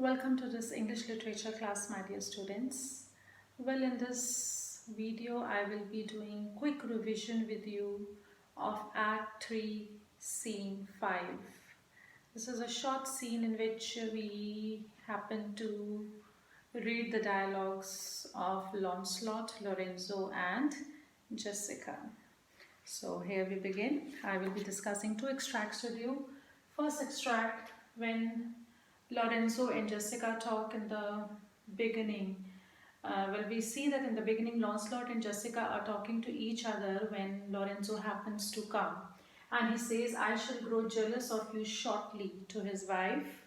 Welcome to this English literature class, my dear students. Well, in this video, I will be doing quick revision with you of Act 3, Scene 5. This is a short scene in which we happen to read the dialogues of Lancelot, Lorenzo and Jessica. So here we begin. I will be discussing two extracts with you. First extract, when Lorenzo and Jessica talk in the beginning. Well, we see that in the beginning, Lancelot and Jessica are talking to each other when Lorenzo happens to come. And he says, I shall grow jealous of you shortly, to his wife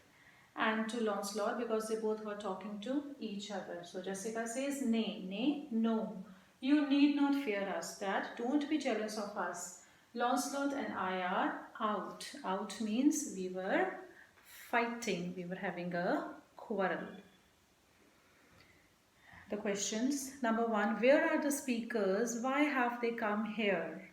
and to Lancelot, because they both were talking to each other. So Jessica says, nay, nay, no. You need not fear us, Dad. Don't be jealous of us. Lancelot and I are out. Out means we were fighting. We were having a quarrel. The questions. Number 1, where are the speakers? Why have they come here?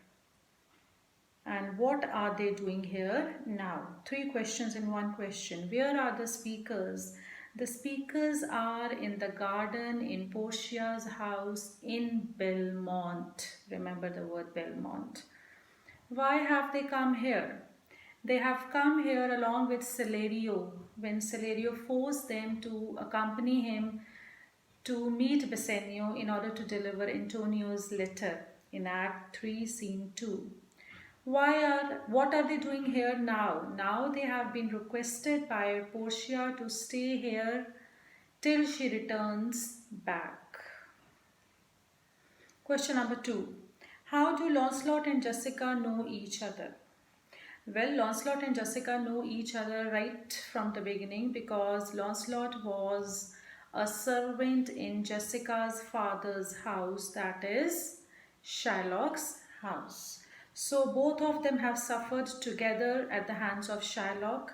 And what are they doing here now? 3 questions in 1 question. Where are the speakers? The speakers are in the garden in Portia's house in Belmont. Remember the word Belmont. Why have they come here? They have come here along with Celerio, when Celerio forced them to accompany him to meet Bassanio in order to deliver Antonio's letter in Act 3, Scene 2. What are they doing here now? Now they have been requested by Portia to stay here till she returns back. Question number 2. How do Lancelot and Jessica know each other? Well, Lancelot and Jessica know each other right from the beginning because Lancelot was a servant in Jessica's father's house, that is Shylock's house. So both of them have suffered together at the hands of Shylock.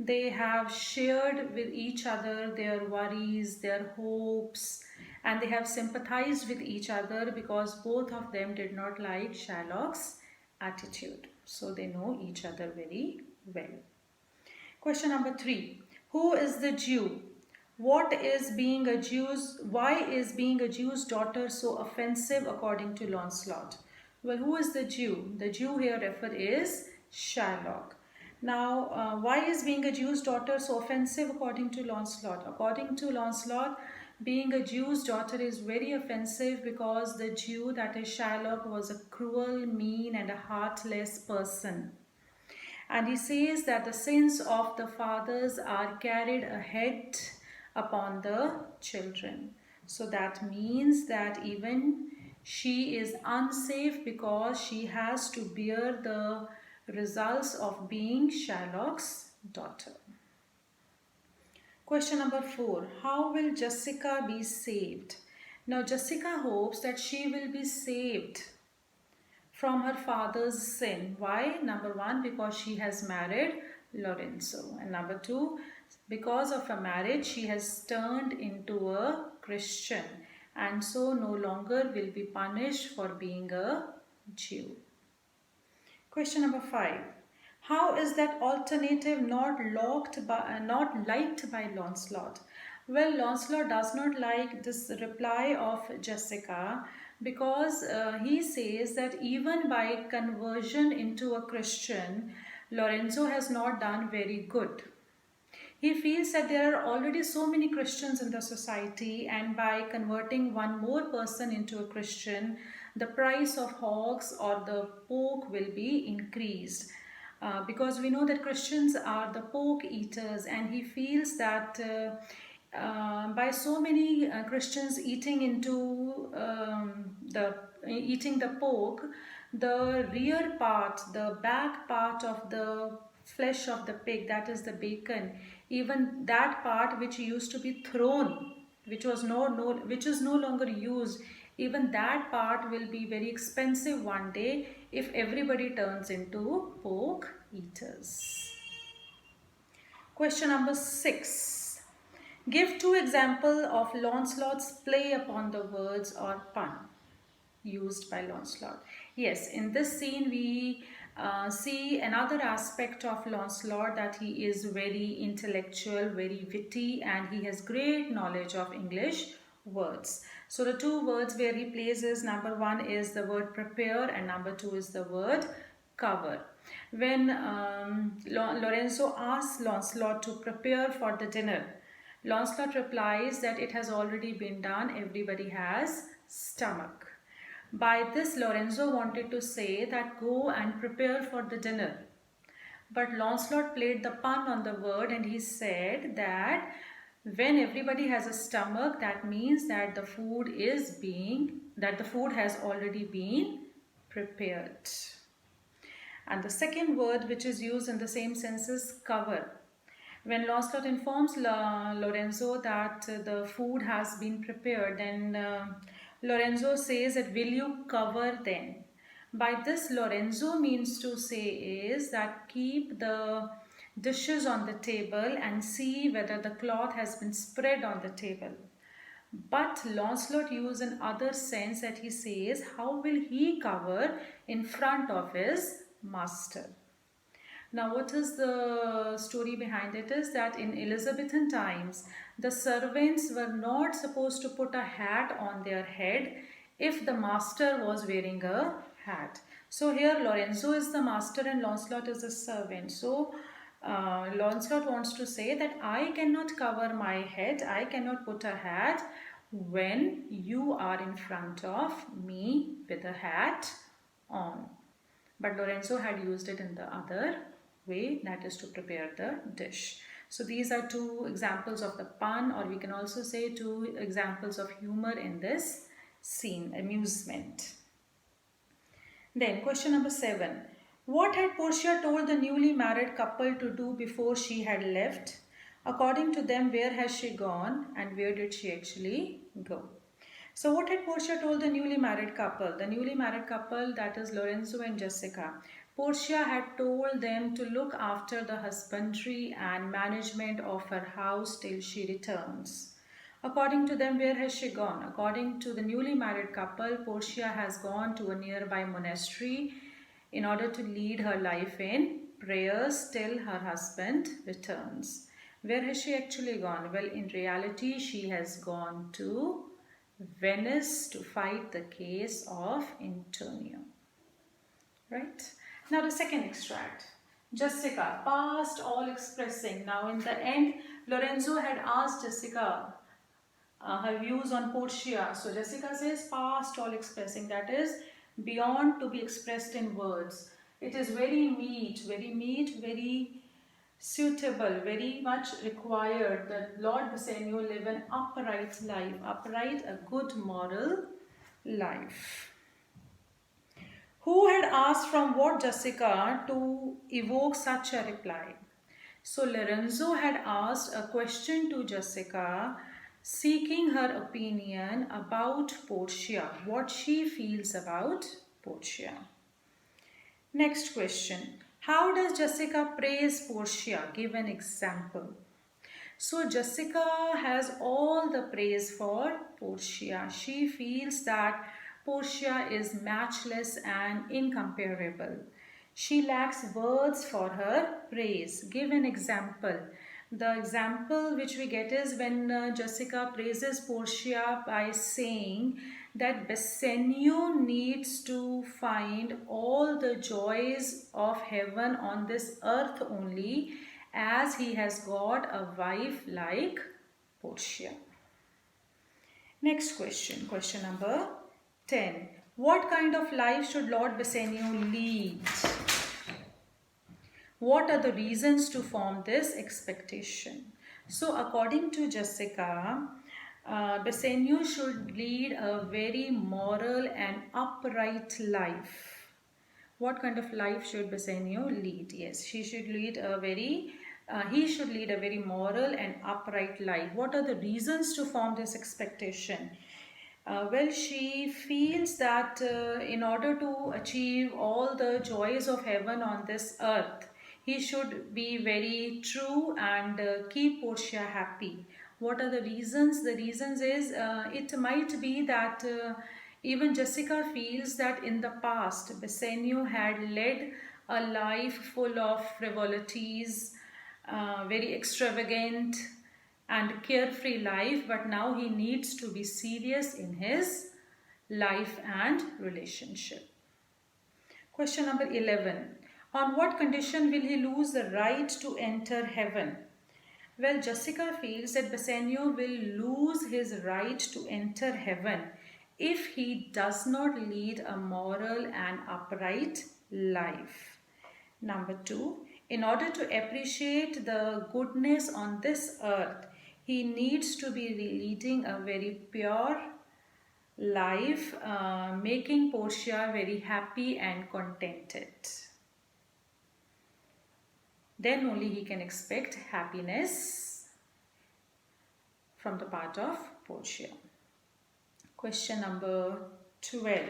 They have shared with each other their worries, their hopes, and they have sympathized with each other because both of them did not like Shylock's attitude. So they know each other very well. Question number 3. Who is the Jew? Why is being a Jew's daughter so offensive according to Lancelot? Well, who is the Jew? The Jew here referred is Shylock. Now, why is being a Jew's daughter so offensive according to Lancelot? According to Lancelot, being a Jew's daughter is very offensive because the Jew, that is Shylock, was a cruel, mean and a heartless person. And he says that the sins of the fathers are carried ahead upon the children. So that means that even she is unsafe because she has to bear the results of being Shylock's daughter. Question number 4. How will Jessica be saved? Now Jessica hopes that she will be saved from her father's sin. Why? Number 1, because she has married Lorenzo. And number 2, because of her marriage, she has turned into a Christian and so no longer will be punished for being a Jew. Question number 5. How is that alternative not liked by Lancelot? Well, Lancelot does not like this reply of Jessica because he says that even by conversion into a Christian, Lorenzo has not done very good. He feels that there are already so many Christians in the society, and by converting one more person into a Christian, the price of hogs or the pork will be increased. Because we know that Christians are the pork eaters, and he feels that by so many Christians eating the pork, the rear part, the back part of the flesh of the pig, that is the bacon, even that part which used to be thrown, which is no longer used, even that part will be very expensive one day if everybody turns into pork eaters. Question number 6. Give 2 examples of Lancelot's play upon the words or pun used by Lancelot. Yes, in this scene we see another aspect of Lancelot, that he is very intellectual, very witty, and he has great knowledge of English words. So the two words where he places, number one is the word prepare and number two is the word cover. When Lorenzo asks Lancelot to prepare for the dinner, Lancelot replies that it has already been done, everybody has stomach. By this, Lorenzo wanted to say that go and prepare for the dinner. But Lancelot played the pun on the word and he said that when everybody has a stomach, that means that the food has already been prepared. And the second word which is used in the same sense is cover. When Lancelot informs Lorenzo that the food has been prepared, then Lorenzo says that will you cover then? By this, Lorenzo means to say is that keep the dishes on the table and see whether the cloth has been spread on the table. But Lancelot uses an other sense that he says how will he cover in front of his master. Now, what is the story behind it is that in Elizabethan times, the servants were not supposed to put a hat on their head if the master was wearing a hat. So here Lorenzo is the master and Lancelot is the servant. So Lancelot wants to say that I cannot cover my head, I cannot put a hat when you are in front of me with a hat on. But Lorenzo had used it in the other way, that is to prepare the dish. So these are two examples of the pun, or we can also say two examples of humor in this scene, amusement. Then question number 7. What had Portia told the newly married couple to do before she had left? According to them, where has she gone and where did she actually go? So what had Portia told the newly married couple? The newly married couple, that is Lorenzo and Jessica. Portia had told them to look after the husbandry and management of her house till she returns. According to them, where has she gone? According to the newly married couple, Portia has gone to a nearby monastery in order to lead her life in prayers till her husband returns. Where has she actually gone? Well, in reality, she has gone to Venice to fight the case of Antonio. Right? Now the second extract. Jessica, past all expressing. Now in the end, Lorenzo had asked Jessica her views on Portia. So Jessica says past all expressing. That is beyond to be expressed in words. It is very meet, very suitable, very much required that Lord Bassanio live an upright life, a good moral life. Who had asked from what Jessica to evoke such a reply? So Lorenzo had asked a question to Jessica, seeking her opinion about Portia, what she feels about Portia. Next question. How does Jessica praise Portia? Give an example. So Jessica has all the praise for Portia. She feels that Portia is matchless and incomparable. She lacks words for her praise. Give an example. The example which we get is when Jessica praises Portia by saying that Bassanio needs to find all the joys of heaven on this earth only, as he has got a wife like Portia. Next question, question number 10. What kind of life should Lord Bassanio lead? What are the reasons to form this expectation? So according to Jessica, Bassanio should lead a very moral and upright life. What kind of life should Bassanio lead? Yes, he should lead a very moral and upright life. What are the reasons to form this expectation? Well, she feels that in order to achieve all the joys of heaven on this earth, he should be very true and keep Portia happy. What are the reasons? The reasons is it might be that even Jessica feels that in the past Bassanio had led a life full of frivolities, very extravagant and carefree life, but now he needs to be serious in his life and relationship. Question number 11. On what condition will he lose the right to enter heaven? Well, Jessica feels that Bassanio will lose his right to enter heaven if he does not lead a moral and upright life. Number 2. In order to appreciate the goodness on this earth, he needs to be leading a very pure life, making Portia very happy and contented. Then only he can expect happiness from the part of Portia. Question number 12.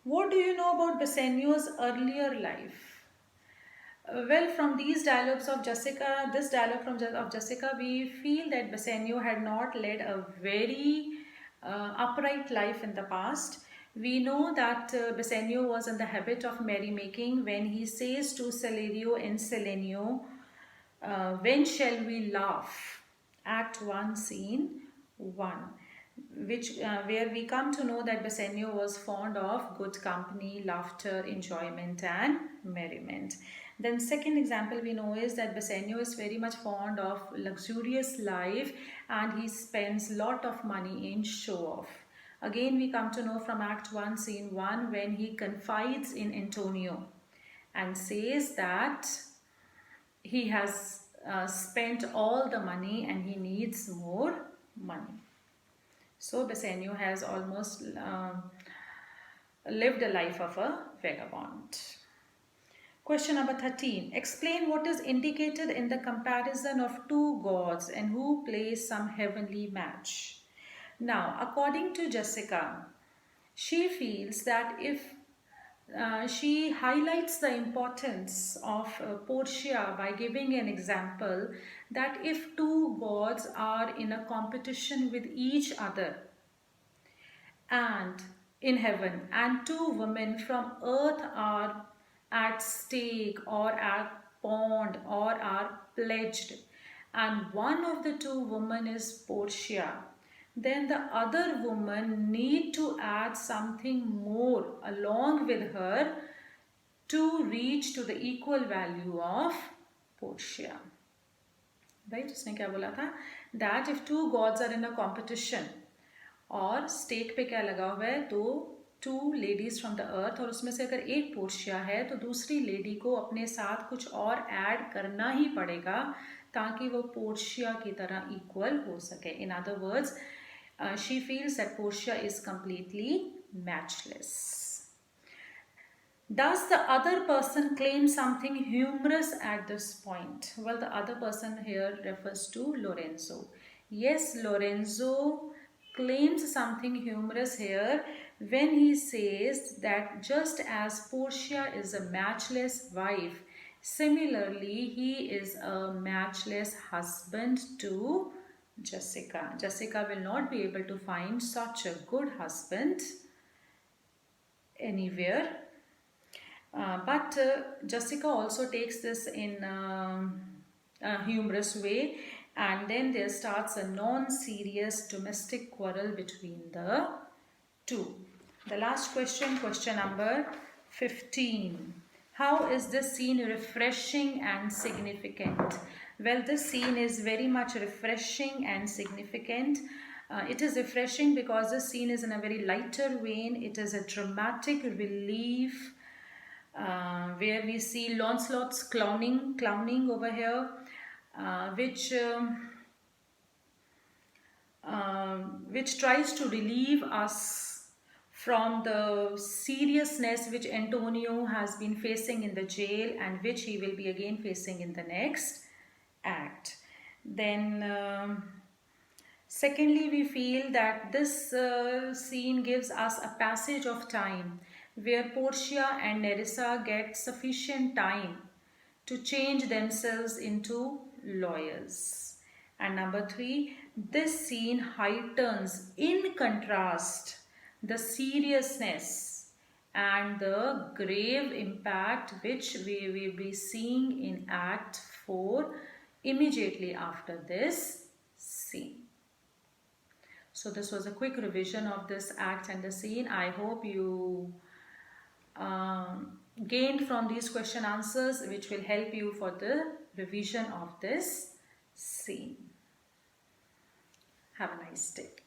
What do you know about Bassanio's earlier life? Well, from these dialogues of Jessica, this dialogue of Jessica, we feel that Bassanio had not led a very upright life in the past. We know that Bassanio was in the habit of merrymaking when he says to Salerio and Selenio, when shall we laugh? Act 1, Scene 1, where we come to know that Bassanio was fond of good company, laughter, enjoyment and merriment. Then second example we know is that Bassanio is very much fond of luxurious life and he spends lot of money in show off. Again we come to know from Act 1, Scene 1, when he confides in Antonio and says that he has spent all the money and he needs more money. So Bassanio has almost lived a life of a vagabond. Question number 13. Explain what is indicated in the comparison of two gods and who plays some heavenly match. Now, according to Jessica, she feels that if she highlights the importance of Portia by giving an example that if two gods are in a competition with each other and in heaven and two women from earth are at stake or at pawned or are pledged and one of the two women is Portia, then the other woman need to add something more along with her to reach to the equal value of Portia. Right? उसने क्या बोला था? That if two gods are in a competition और stake पे क्या लगा हुआ है तो two ladies from the earth और उसमें से अगर एक पोर्शिया है तो दूसरी लेडी को अपने साथ कुछ और ऐड करना ही पड़ेगा ताकि वो पोर्शिया की तरह इक्वल हो सके. In other words she feels that Portia is completely matchless. Does the other person claim something humorous at this point? Well, the other person here refers to Lorenzo. Yes, Lorenzo claims something humorous here when he says that just as Portia is a matchless wife, similarly he is a matchless husband to Jessica. Jessica will not be able to find such a good husband anywhere. But Jessica also takes this in a humorous way, and then there starts a non-serious domestic quarrel between the two. The last question, question number 15. How is this scene refreshing and significant? Well, this scene is very much refreshing and significant. It is refreshing because this scene is in a very lighter vein. It is a dramatic relief where we see Lancelot's clowning over here, which tries to relieve us from the seriousness which Antonio has been facing in the jail and which he will be again facing in the next act. Then secondly, we feel that this scene gives us a passage of time where Portia and Nerissa get sufficient time to change themselves into lawyers. And number 3, this scene heightens in contrast the seriousness and the grave impact which we will be seeing in Act 4 immediately after this scene. So this was a quick revision of this act and the scene. I hope you gained from these question answers, which will help you for the revision of this scene. Have a nice day.